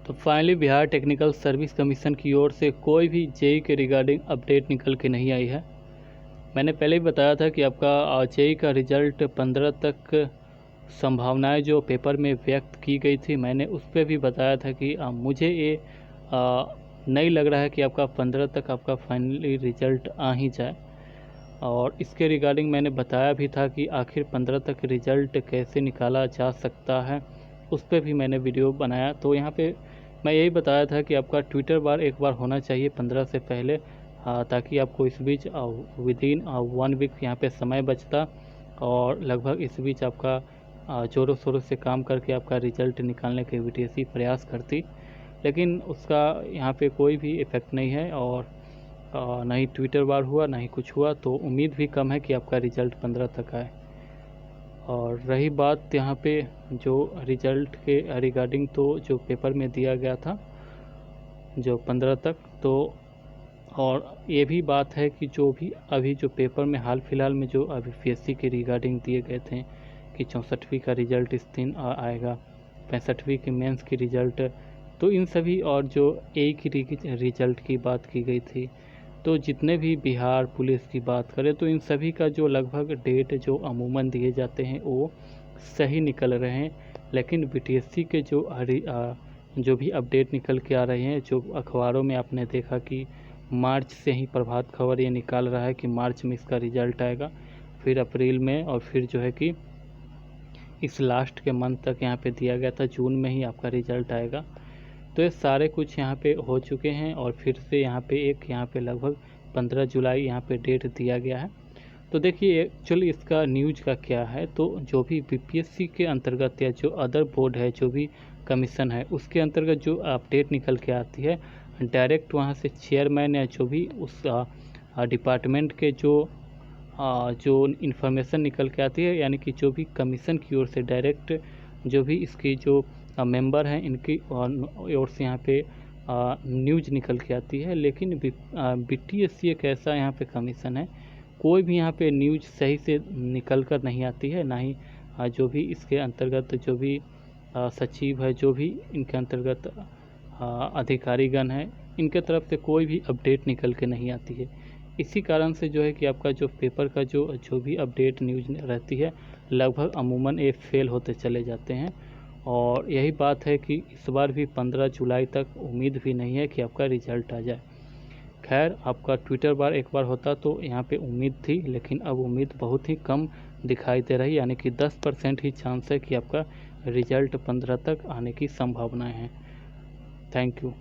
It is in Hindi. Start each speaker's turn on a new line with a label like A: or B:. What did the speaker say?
A: तो finally Bihar technical service commission की ओर से कोई भी जेई के रिगार्डिंग अपडेट निकल के नहीं आई है। मैंने पहले ही बताया था कि आपका जेई का रिज़ल्ट 15 तक संभावनाएं जो पेपर में व्यक्त की गई थी, मैंने उस पर भी बताया था कि मुझे ये नहीं लग रहा है कि आपका 15 तक आपका फाइनली रिज़ल्ट आ ही जाए। और इसके रिगार्डिंग मैंने बताया भी था कि आखिर 15 तक रिज़ल्ट कैसे निकाला जा सकता है, उस पर भी मैंने वीडियो बनाया। तो यहाँ पे मैं यही बताया था कि आपका ट्विटर बार एक बार होना चाहिए 15 से पहले, ताकि आपको इस बीच विदिन 1 वीक यहाँ पे समय बचता और लगभग इस बीच आपका ज़ोरों शोरों से काम करके आपका रिज़ल्ट निकालने के वीटीएससी प्रयास करती। लेकिन उसका यहाँ पे कोई भी इफ़ेक्ट नहीं है और ना ही ट्विटर वार हुआ, ना ही कुछ हुआ। तो उम्मीद भी कम है कि आपका रिज़ल्ट 15 तक आए। और रही बात यहाँ पे जो रिज़ल्ट के रिगार्डिंग, तो जो पेपर में दिया गया था जो 15 तक, तो और ये भी बात है कि जो भी अभी जो पेपर में हाल फिलहाल में जो अभी पीएससी के रिगार्डिंग दिए गए थे कि 64वीं का रिज़ल्ट इस दिन आएगा, 65वीं की मेंस की रिज़ल्ट, तो इन सभी और जो एक ही रिज़ल्ट की बात की गई थी, तो जितने भी बिहार पुलिस की बात करें तो इन सभी का जो लगभग डेट जो अमूमन दिए जाते हैं वो सही निकल रहे हैं। लेकिन बीटीएससी के जो भी अपडेट निकल के आ रहे हैं, जो अखबारों में आपने देखा कि मार्च से ही प्रभात खबर ये निकाल रहा है कि मार्च में इसका रिज़ल्ट आएगा, फिर अप्रैल में, और फिर जो है कि इस लास्ट के मंथ तक यहाँ पे दिया गया था जून में ही आपका रिज़ल्ट आएगा। तो ये सारे कुछ यहाँ पे हो चुके हैं और फिर से यहाँ पे लगभग 15 जुलाई यहाँ पे डेट दिया गया है। तो देखिए एक्चुअली इसका न्यूज का क्या है, तो जो भी बीपीएससी के अंतर्गत या जो अदर बोर्ड है, जो भी कमीशन है, उसके अंतर्गत जो अपडेट निकल के आती है, डायरेक्ट वहाँ से चेयरमैन या जो भी उस डिपार्टमेंट के जो इन्फॉर्मेशन निकल के आती है, यानी कि जो भी कमीशन की ओर से डायरेक्ट जो भी इसकी जो मेंबर हैं इनकी ओर से यहाँ पे न्यूज निकल के आती है। लेकिन बीटीएससी एक ऐसा यहाँ पे कमीशन है, कोई भी यहाँ पे न्यूज सही से निकल कर नहीं आती है, ना ही जो भी इसके अंतर्गत जो भी सचिव है, जो भी इनके अंतर्गत अधिकारीगण हैं, इनके तरफ से कोई भी अपडेट निकल के नहीं आती है। इसी कारण से जो है कि आपका जो पेपर का जो भी अपडेट न्यूज रहती है, लगभग अमूमन ये फेल होते चले जाते हैं। और यही बात है कि इस बार भी 15 जुलाई तक उम्मीद भी नहीं है कि आपका रिज़ल्ट आ जाए। खैर, आपका ट्विटर बार एक बार होता तो यहाँ पे उम्मीद थी, लेकिन अब उम्मीद बहुत ही कम दिखाई दे रही, यानी कि 10% ही चांस है कि आपका रिज़ल्ट 15 तक आने की संभावनाएं हैं। Thank you.